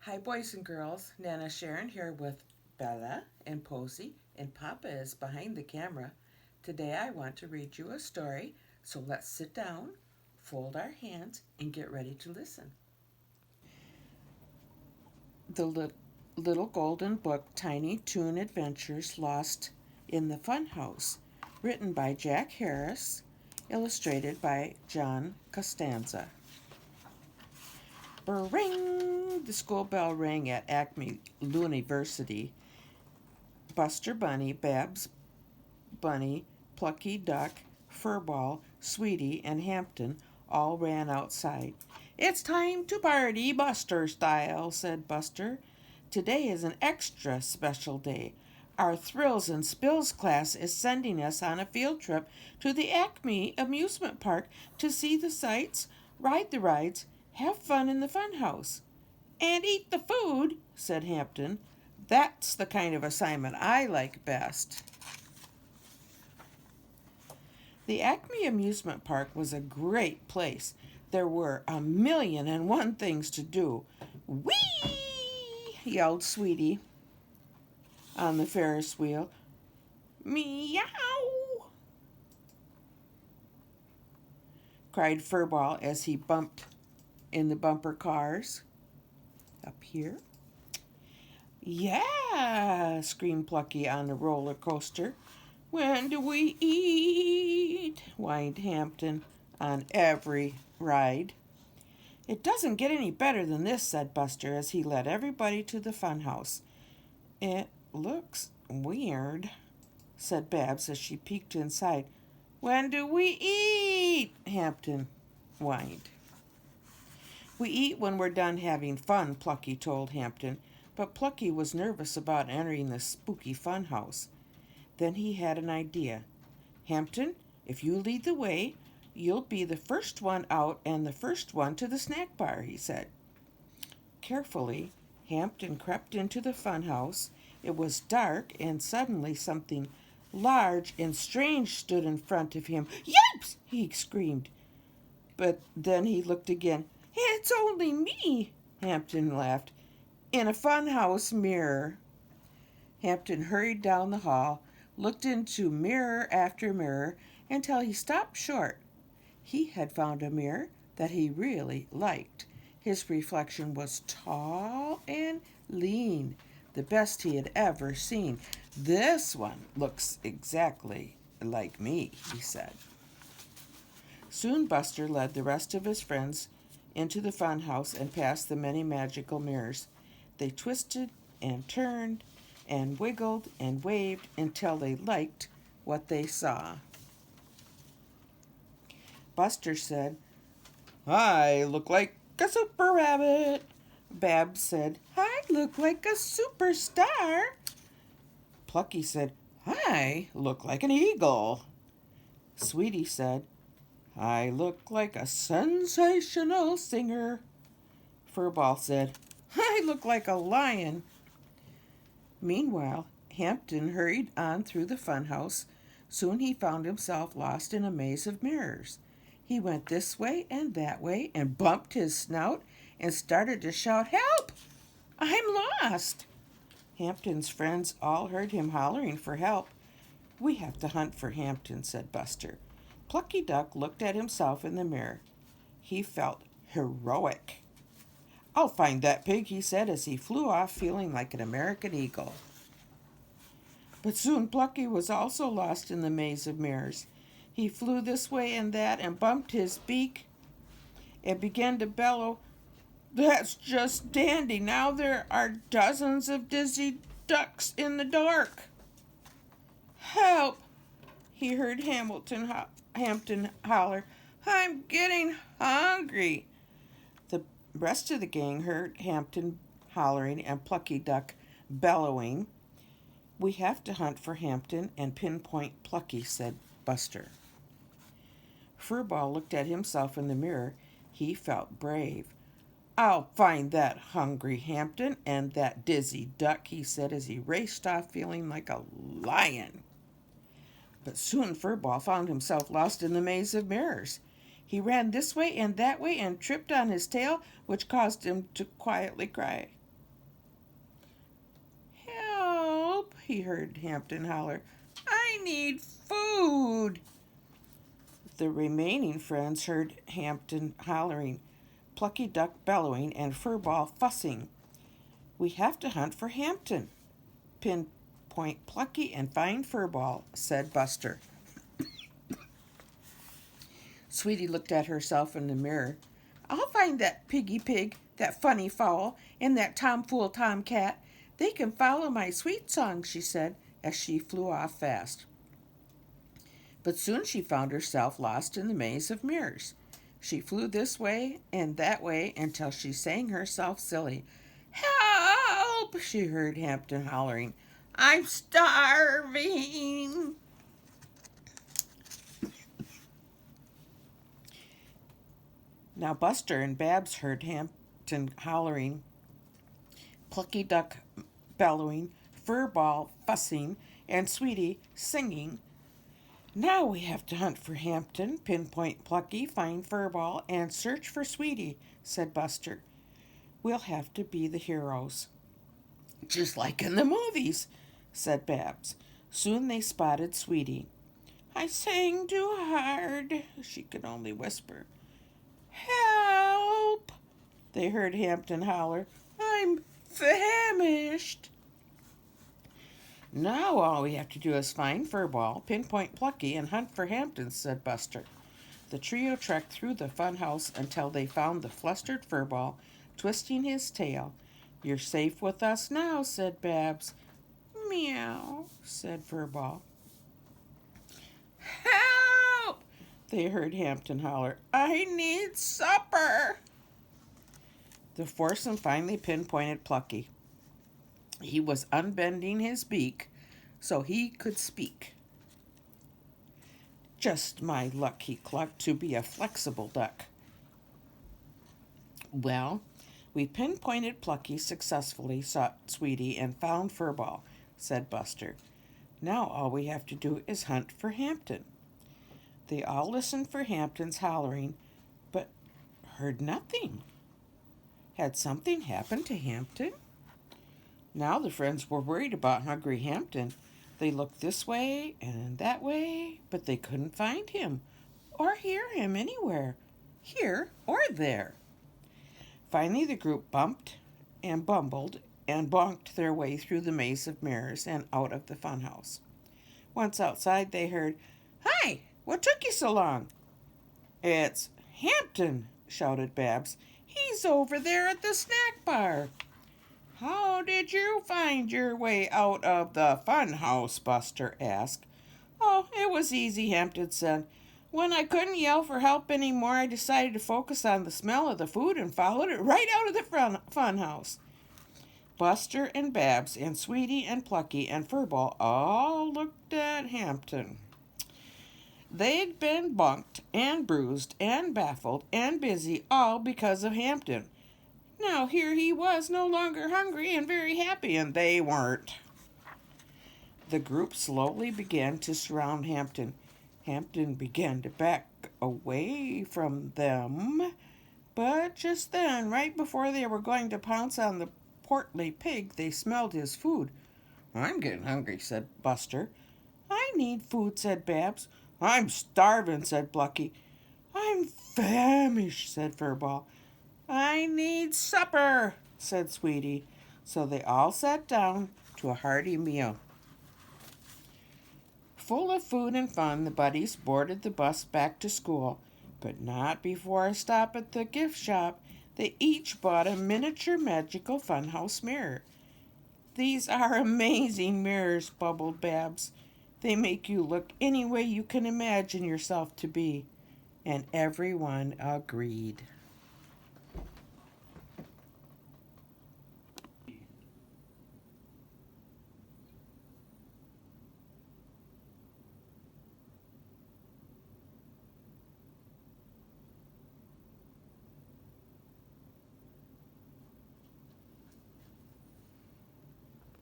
Hi, boys and girls. Nana Sharon here with Bella and Posey, and Papa is behind the camera. Today I want to read you a story, so let's sit down, fold our hands, and get ready to listen. The Little Golden Book Tiny Toon Adventures Lost in the Fun House, written by Jack Harris, illustrated by John Costanza. Ring! The school bell rang at Acme University. Buster Bunny, Babs Bunny, Plucky Duck, Furball, Sweetie, and Hampton all ran outside. "It's time to party Buster style," said Buster. "Today is an extra special day. Our Thrills and Spills class is sending us on a field trip to the Acme amusement park to see the sights, ride the rides, have fun in the fun house." "And eat the food," said Hampton. "That's the kind of assignment I like best." The Acme Amusement Park was a great place. There were 1,000,001 things to do. "Whee!" yelled Sweetie on the Ferris wheel. "Meow!" cried Furball as he bumped in the bumper cars. Up here. "Yeah!" screamed Plucky on the roller coaster. "When do we eat?" whined Hampton on every ride. "It doesn't get any better than this," said Buster as he led everybody to the fun house. "It looks weird," said Babs as she peeked inside. "When do we eat?" Hampton whined. "We eat when we're done having fun," Plucky told Hampton, but Plucky was nervous about entering the spooky fun house. Then he had an idea. "Hampton, if you lead the way, you'll be the first one out and the first one to the snack bar," he said. Carefully, Hampton crept into the fun house. It was dark, and suddenly something large and strange stood in front of him. "Yipes!" he screamed. But then he looked again. "It's only me," Hampton laughed, "in a fun house mirror." Hampton hurried down the hall, looked into mirror after mirror until he stopped short. He had found a mirror that he really liked. His reflection was tall and lean, the best he had ever seen. "This one looks exactly like me," he said. Soon Buster led the rest of his friends into the fun house and past the many magical mirrors. They twisted and turned and wiggled and waved until they liked what they saw. Buster said, "I look like a super rabbit." Babs said, "I look like a superstar." Plucky said, "I look like an eagle." Sweetie said, "I look like a sensational singer." Furball said, "I look like a lion." Meanwhile, Hampton hurried on through the fun house. Soon he found himself lost in a maze of mirrors. He went this way and that way and bumped his snout and started to shout, "Help! I'm lost!" Hampton's friends all heard him hollering for help. "We have to hunt for Hampton," said Buster. Plucky Duck looked at himself in the mirror. He felt heroic. "I'll find that pig," he said as he flew off feeling like an American eagle. But soon Plucky was also lost in the maze of mirrors. He flew this way and that and bumped his beak and began to bellow, "That's just dandy. Now there are dozens of dizzy ducks in the dark." "Help!" he heard Hampton holler. "I'm getting hungry." The rest of the gang heard Hampton hollering and Plucky Duck bellowing. "We have to hunt for Hampton and pinpoint Plucky," said Buster. Furball looked at himself in the mirror. He felt brave. "I'll find that hungry Hampton and that dizzy duck," he said as he raced off feeling like a lion. But soon Furball found himself lost in the maze of mirrors. He ran this way and that way and tripped on his tail, which caused him to quietly cry. he heard Hampton holler. I need food. The remaining friends heard Hampton hollering, Plucky Duck bellowing, and Furball fussing. We have to hunt for Hampton. Pinpoint Plucky and find Furball, said Buster. Sweetie looked at herself in the mirror. I'll find that piggy pig, that funny fowl, and that tomfool tomcat. They can follow my sweet song, she said, as she flew off fast. But soon she found herself lost in the maze of mirrors. She flew this way and that way until she sang herself silly. Help! She heard Hampton hollering. I'm starving! Now Buster and Babs heard Hampton hollering, Plucky Duck bellowing, Furball fussing, and Sweetie singing. Now we have to hunt for Hampton, pinpoint Plucky, find Furball, and search for Sweetie, said Buster. We'll have to be the heroes. Just like in the movies, said Babs. Soon they spotted Sweetie. I sang too hard, she could only whisper. Help! They heard Hampton holler. I'm famished. Now all we have to do is find Furball, pinpoint Plucky, and hunt for Hampton, said Buster. The trio trekked through the fun house until they found the flustered Furball, twisting his tail. You're safe with us now, said Babs. Meow, said Furball. Help! They heard Hampton holler. I need supper. The foursome finally pinpointed Plucky. He was unbending his beak so he could speak. Just my luck, he clucked, to be a flexible duck. Well, we pinpointed Plucky successfully, sought Sweetie, and found Furball, said Buster. Now all we have to do is hunt for Hampton. They all listened for Hampton's hollering, but heard nothing. Had something happened to Hampton? Now the friends were worried about hungry Hampton. They looked this way and that way, but they couldn't find him or hear him anywhere, here or there. Finally the group bumped and bumbled and bonked their way through the maze of mirrors and out of the funhouse. Once outside they heard, Hi! What took you so long? It's Hampton, shouted Babs. He's over there at the snack bar. How did you find your way out of the fun house? Buster asked. Oh, it was easy, Hampton said. When I couldn't yell for help anymore, I decided to focus on the smell of the food and followed it right out of the fun house. Buster and Babs and Sweetie and Plucky and Furball all looked at Hampton. They'd been bunked and bruised and baffled and busy all because of Hampton. Now here he was, no longer hungry and very happy, and they weren't. The group slowly began to surround Hampton. Hampton began to back away from them, but just then, right before they were going to pounce on the portly pig, they smelled his food. I'm getting hungry, said Buster. I need food, said Babs. I'm starving, said Plucky. I'm famished, said Furball. I need supper, said Sweetie. So they all sat down to a hearty meal. Full of food and fun, the buddies boarded the bus back to school, but not before a stop at the gift shop. They each bought a miniature magical funhouse mirror. These are amazing mirrors, bubbled Babs. They make you look any way you can imagine yourself to be. And everyone agreed.